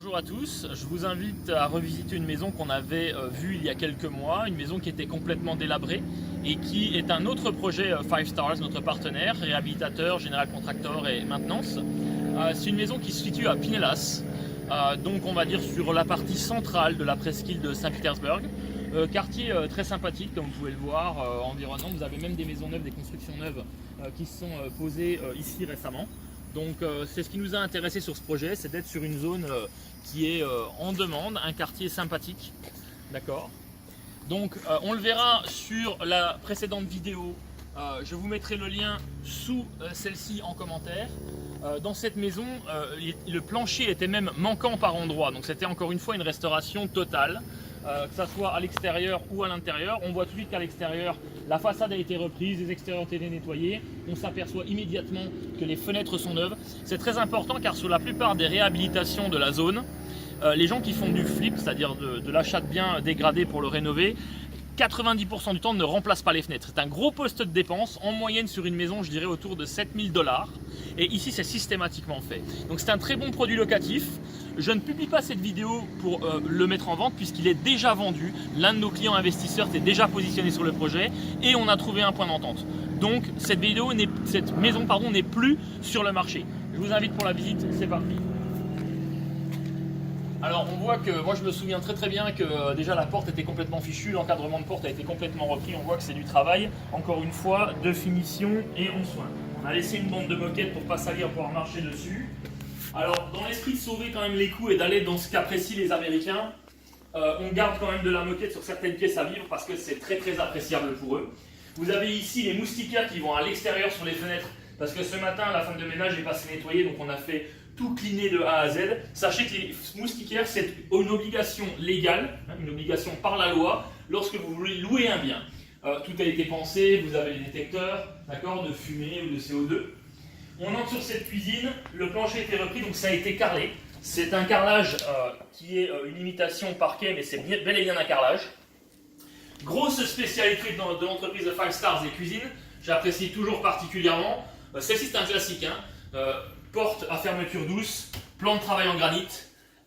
Bonjour à tous, je vous invite à revisiter une maison qu'on avait vue il y a quelques mois, une maison qui était complètement délabrée et qui est un autre projet Five Stars, notre partenaire, réhabilitateur, général contractor et maintenance. C'est une maison qui se situe à Pinellas, donc on va dire sur la partie centrale de la presqu'île de Saint-Pétersbourg. Quartier très sympathique, comme vous pouvez le voir, environnant. Vous avez même des maisons neuves, des constructions neuves qui se sont posées ici récemment. Donc c'est ce qui nous a intéressé sur ce projet, c'est d'être sur une zone qui est en demande, un quartier sympathique, d'accord. Donc on le verra sur la précédente vidéo, je vous mettrai le lien sous celle-ci en commentaire. Dans cette maison, le plancher était même manquant par endroits, donc c'était encore une fois une restauration totale. Que ce soit à l'extérieur ou à l'intérieur. On voit tout de suite qu'à l'extérieur, la façade a été reprise, les extérieurs ont été nettoyés. On s'aperçoit immédiatement que les fenêtres sont neuves. C'est très important car sur la plupart des réhabilitations de la zone, les gens qui font du flip, c'est-à-dire de l'achat de biens dégradés pour le rénover, 90% du temps ne remplacent pas les fenêtres. C'est un gros poste de dépense, en moyenne sur une maison, je dirais autour de 7 000 $. Et ici, c'est systématiquement fait. Donc c'est un très bon produit locatif. Je ne publie pas cette vidéo pour le mettre en vente puisqu'il est déjà vendu. L'un de nos clients investisseurs s'est déjà positionné sur le projet et on a trouvé un point d'entente. Donc cette maison n'est plus sur le marché. Je vous invite pour la visite, c'est parti. Alors on voit que, moi je me souviens très bien que déjà la porte était complètement fichue, l'encadrement de porte a été complètement repris, on voit que c'est du travail, encore une fois, de finition et en soin. On a laissé une bande de moquette pour pas salir, pour pouvoir marcher dessus. Alors dans l'esprit de sauver quand même les coûts et d'aller dans ce cas précis les Américains, on garde quand même de la moquette sur certaines pièces à vivre parce que c'est très appréciable pour eux. Vous avez ici les moustiquaires qui vont à l'extérieur sur les fenêtres parce que ce matin la femme de ménage est passée nettoyer, donc on a fait tout cleaner de A à Z. Sachez que les moustiquaires, c'est une obligation légale, une obligation par la loi, lorsque vous voulez louer un bien. Tout a été pensé, vous avez les détecteurs, d'accord, de fumée ou de CO2. On entre sur cette cuisine, le plancher a été repris, donc ça a été carrelé. C'est un carrelage qui est une imitation parquet, mais c'est bel et bien un carrelage. Grosse spécialité de l'entreprise de Five Stars, les cuisines, j'apprécie toujours particulièrement. Celle-ci c'est un classique, hein. Porte à fermeture douce, plan de travail en granit,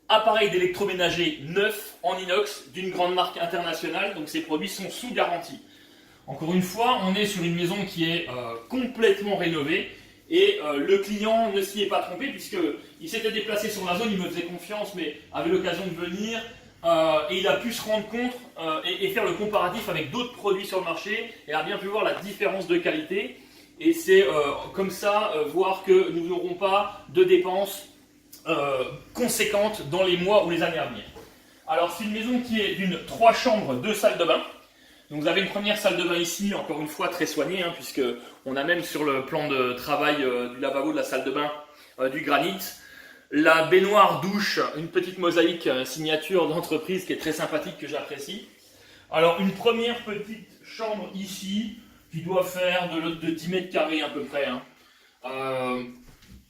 appareil d'électroménager neuf en inox d'une grande marque internationale, donc ces produits sont sous garantie. Encore une fois, on est sur une maison qui est complètement rénovée et le client ne s'y est pas trompé puisqu'il s'était déplacé sur la zone, il me faisait confiance mais avait l'occasion de venir et il a pu se rendre compte et faire le comparatif avec d'autres produits sur le marché et a bien pu voir la différence de qualité. Et c'est comme ça voir que nous n'aurons pas de dépenses conséquentes dans les mois ou les années à venir. Alors c'est une maison qui est d'une 3 chambres, 2 salles de bain. Donc vous avez une première salle de bain ici, encore une fois très soignée, hein, puisque on a même sur le plan de travail du lavabo de la salle de bain du granit. La baignoire douche, une petite mosaïque signature d'entreprise qui est très sympathique, que j'apprécie. Alors une première petite chambre ici, qui doit faire de 10 mètres carrés à peu près. Hein.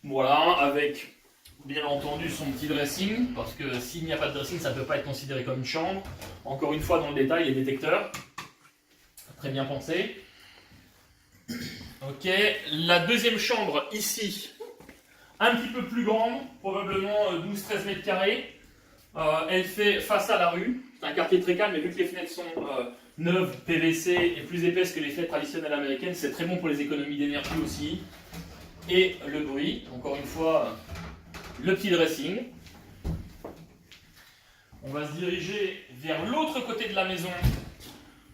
Voilà, avec bien entendu son petit dressing, parce que s'il n'y a pas de dressing, ça ne peut pas être considéré comme une chambre. Encore une fois, dans le détail, les détecteurs. Très bien pensé. Ok, la deuxième chambre ici, un petit peu plus grande, probablement 12-13 mètres carrés. Elle fait face à la rue. C'est un quartier très calme, mais vu que les fenêtres sont neuves, PVC et plus épaisses que les fenêtres traditionnelles américaines, c'est très bon pour les économies d'énergie aussi. Et le bruit, encore une fois, le petit dressing. On va se diriger vers l'autre côté de la maison.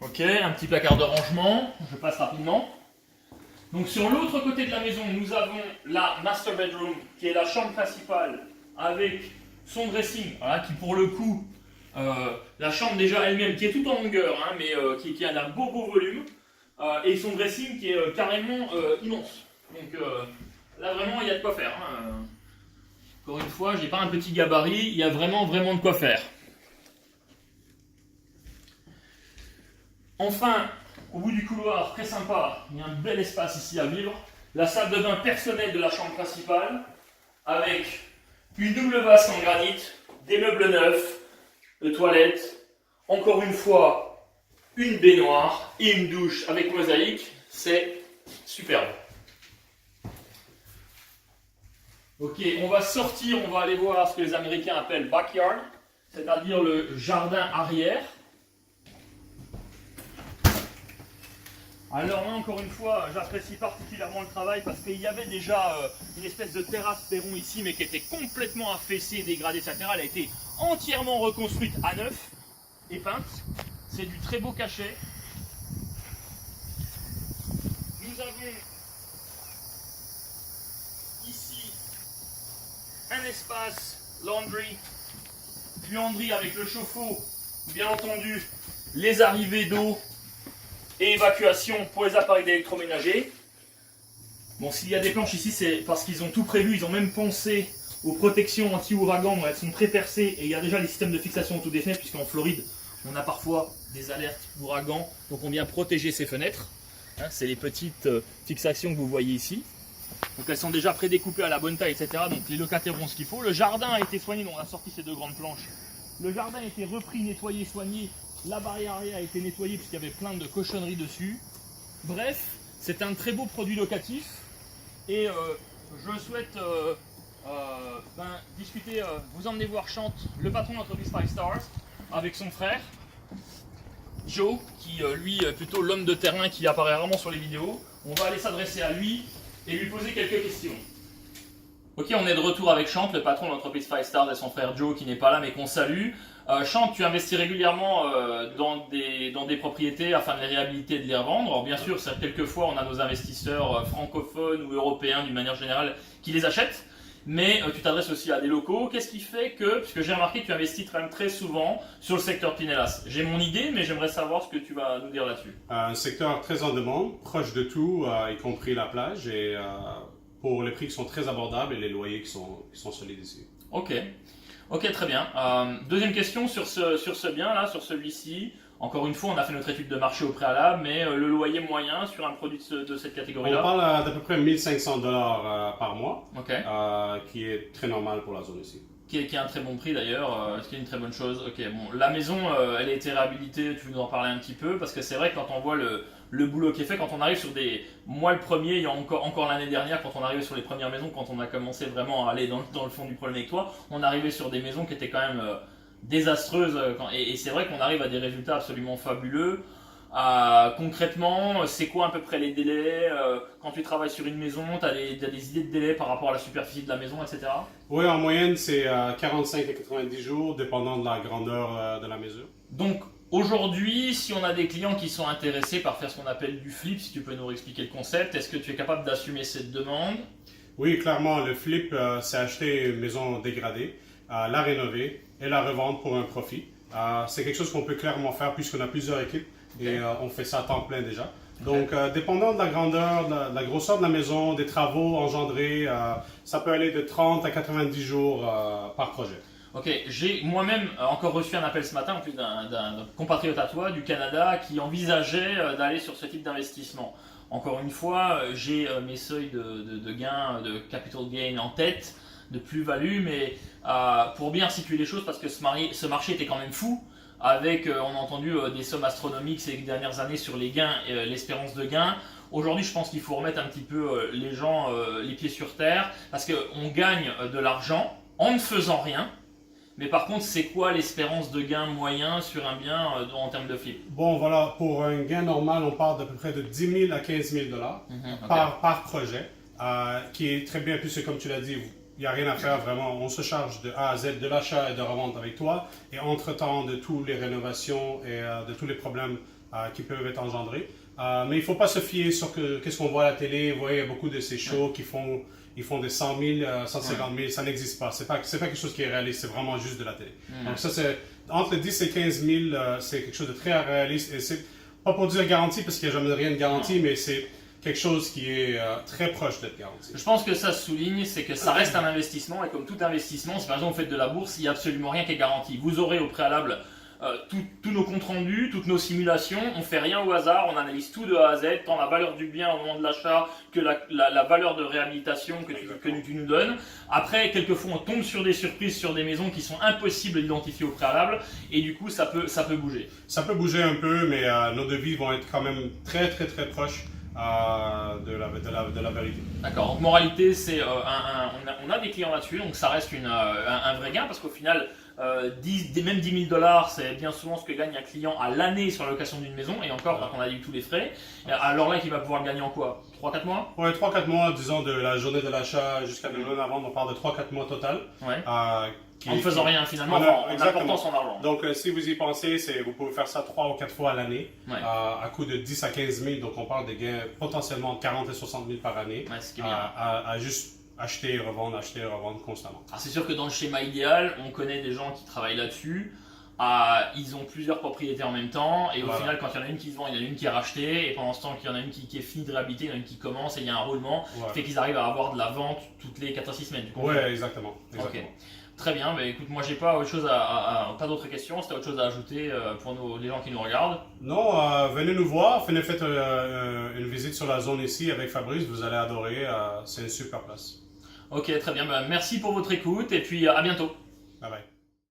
Ok, un petit placard de rangement, je passe rapidement. Donc sur l'autre côté de la maison, nous avons la master bedroom, qui est la chambre principale, avec son dressing, voilà, qui pour le coup, la chambre déjà elle-même, qui est toute en longueur, hein, mais qui a un beau volume, et son dressing qui est carrément immense. Donc là vraiment, il y a de quoi faire. Hein. Encore une fois, je n'ai pas un petit gabarit, il y a vraiment de quoi faire. Enfin, au bout du couloir, très sympa, il y a un bel espace ici à vivre. La salle de bain personnelle de la chambre principale, avec une double vasque en granit, des meubles neufs, de toilettes, encore une fois, une baignoire et une douche avec mosaïque. C'est superbe. Ok, on va sortir, on va aller voir ce que les Américains appellent backyard, c'est-à-dire le jardin arrière. Alors là, encore une fois, j'apprécie particulièrement le travail parce qu'il y avait déjà une espèce de terrasse perron ici, mais qui était complètement affaissée, dégradée, etc. Elle a été entièrement reconstruite à neuf et peinte. C'est du très beau cachet. Nous avons ici un espace laundry, buanderie avec le chauffe-eau, bien entendu, les arrivées d'eau et évacuation pour les appareils d'électroménager. Bon, s'il y a des planches ici, c'est parce qu'ils ont tout prévu, ils ont même pensé aux protections anti-ouragan, elles sont très percées et il y a déjà les systèmes de fixation autour des fenêtres, puisqu'en Floride, on a parfois des alertes ouragan, donc on vient protéger ces fenêtres. Hein, c'est les petites fixations que vous voyez ici. Donc elles sont déjà prédécoupées à la bonne taille, etc. Donc les locataires ont ce qu'il faut. Le jardin a été soigné, donc on a sorti ces deux grandes planches. Le jardin a été repris, nettoyé, soigné. La barrière arrière a été nettoyée puisqu'il y avait plein de cochonneries dessus. Bref, c'est un très beau produit locatif. Et je souhaite discuter, vous emmener voir Chante, le patron de l'entreprise 5 Stars, avec son frère, Joe, qui lui est plutôt l'homme de terrain qui apparaît rarement sur les vidéos. On va aller s'adresser à lui et lui poser quelques questions. Ok, on est de retour avec Chante, le patron de l'entreprise 5 Stars et son frère Joe qui n'est pas là mais qu'on salue. Chante, tu investis régulièrement dans des propriétés afin de les réhabiliter et de les revendre. Alors bien sûr, quelquefois on a nos investisseurs francophones ou européens d'une manière générale qui les achètent. Mais tu t'adresses aussi à des locaux. Qu'est-ce qui fait que, puisque j'ai remarqué que tu investis quand même très souvent sur le secteur Pinellas. J'ai mon idée, mais j'aimerais savoir ce que tu vas nous dire là-dessus. Un secteur très en demande, proche de tout, y compris la plage, et pour les prix qui sont très abordables et les loyers qui sont solides ici. Ok, ok, très bien. Deuxième question sur ce bien-là, sur celui-ci. Encore une fois, on a fait notre étude de marché au préalable, mais le loyer moyen sur un produit de cette catégorie-là. On parle d'à peu près 1 500 $ par mois, okay. Qui est très normal pour la zone ici. Qui est un très bon prix d'ailleurs, ce qui est une très bonne chose. Ok, bon, la maison, elle a été réhabilitée, tu veux nous en parler un petit peu, parce que c'est vrai que quand on voit le boulot qui est fait, quand on arrive sur des... Moi le premier, il y a encore l'année dernière, quand on arrivait sur les premières maisons, quand on a commencé vraiment à aller dans le fond du problème avec toi, on arrivait sur des maisons qui étaient quand même désastreuses, et c'est vrai qu'on arrive à des résultats absolument fabuleux. Concrètement, c'est quoi à peu près les délais quand tu travailles sur une maison, tu as des idées de délai par rapport à la superficie de la maison, etc. Oui, en moyenne, c'est 45 à 90 jours, dépendant de la grandeur de la mesure. Donc, aujourd'hui, si on a des clients qui sont intéressés par faire ce qu'on appelle du flip, si tu peux nous expliquer le concept, est-ce que tu es capable d'assumer cette demande? Oui, clairement, le flip, c'est acheter une maison dégradée, la rénover et la revendre pour un profit. C'est quelque chose qu'on peut clairement faire puisqu'on a plusieurs équipes. Et on fait ça à temps plein déjà. Donc, dépendant de la grandeur, de la grosseur de la maison, des travaux engendrés, ça peut aller de 30 à 90 jours par projet. Ok, j'ai moi-même encore reçu un appel ce matin, en plus d'un compatriote à toi du Canada, qui envisageait d'aller sur ce type d'investissement. Encore une fois, j'ai mes seuils de gain, de capital gain en tête, de plus-value, mais pour bien situer les choses, parce que ce marché était quand même fou. Avec, on a entendu des sommes astronomiques ces dernières années sur les gains et l'espérance de gain. Aujourd'hui, je pense qu'il faut remettre un petit peu les gens les pieds sur terre, parce qu'on gagne de l'argent en ne faisant rien. Mais par contre, c'est quoi l'espérance de gain moyen sur un bien en termes de flip? Bon, voilà, pour un gain normal, on parle d'à peu près de 10 000 à 15 000 $ par projet, qui est très bien, puisque comme tu l'as dit, il n'y a rien à faire vraiment. On se charge de A à Z de l'achat et de revente avec toi, et entre-temps de toutes les rénovations et de tous les problèmes qui peuvent être engendrés. Mais il ne faut pas se fier sur qu'est-ce qu'on voit à la télé. Vous voyez, il y a beaucoup de ces shows qui font des 100 000, 150 000. Ça n'existe pas. C'est pas quelque chose qui est réaliste. C'est vraiment juste de la télé. Donc ça, c'est entre 10 et 15 000, c'est quelque chose de très réaliste. Et c'est pas pour dire garantie, parce qu'il n'y a jamais rien de garanti, mais c'est quelque chose qui est très proche d'être garanti. Je pense que ça se souligne, c'est que ça reste un investissement, et comme tout investissement, si par exemple vous faites de la bourse, il n'y a absolument rien qui est garanti. Vous aurez au préalable tous nos comptes rendus, toutes nos simulations, on ne fait rien au hasard, on analyse tout de A à Z, tant la valeur du bien au moment de l'achat que la valeur de réhabilitation que tu nous donnes. Après, quelquefois on tombe sur des surprises, sur des maisons qui sont impossibles d'identifier au préalable, et du coup ça peut bouger. Ça peut bouger un peu, mais nos devis vont être quand même très très très proches de la vérité. D'accord, donc moralité, c'est on a des clients là-dessus, donc ça reste un vrai gain parce qu'au final, même 10 000 $, c'est bien souvent ce que gagne un client à l'année sur la location d'une maison, et encore, quand on a eu tous les frais. Alors là, il va pouvoir le gagner en quoi? 3-4 mois? Ouais, 3-4 mois, disons de la journée de l'achat jusqu'à le lendemain avant, on parle de 3-4 mois total. Ouais. En ne faisant rien finalement, en apportant son argent. Donc si vous y pensez, vous pouvez faire ça 3 ou 4 fois à l'année, Ouais. À coût de 10 à 15 000, donc on parle de gains potentiellement de 40 et 60 000 par année, Ouais, ce qui est bien. à juste acheter et revendre constamment. Alors c'est sûr que dans le schéma idéal, on connaît des gens qui travaillent là-dessus. Ils ont plusieurs propriétés en même temps, et au final, quand il y en a une qui se vend, il y en a une qui est rachetée, et pendant ce temps qu'il y en a une qui est finie de réhabiliter, il y en a une qui commence, et il y a un roulement qui fait qu'ils arrivent à avoir de la vente toutes les 4 à 6 semaines. Oui, exactement. Ok. Très bien, bah, écoute, moi j'ai pas autre chose pas d'autres questions, si tu as autre chose à ajouter pour les gens qui nous regardent. Non, venez nous voir, faites une visite sur la zone ici avec Fabrice, vous allez adorer, c'est une super place. Ok, très bien, bah, merci pour votre écoute, et puis à bientôt. Bye bye.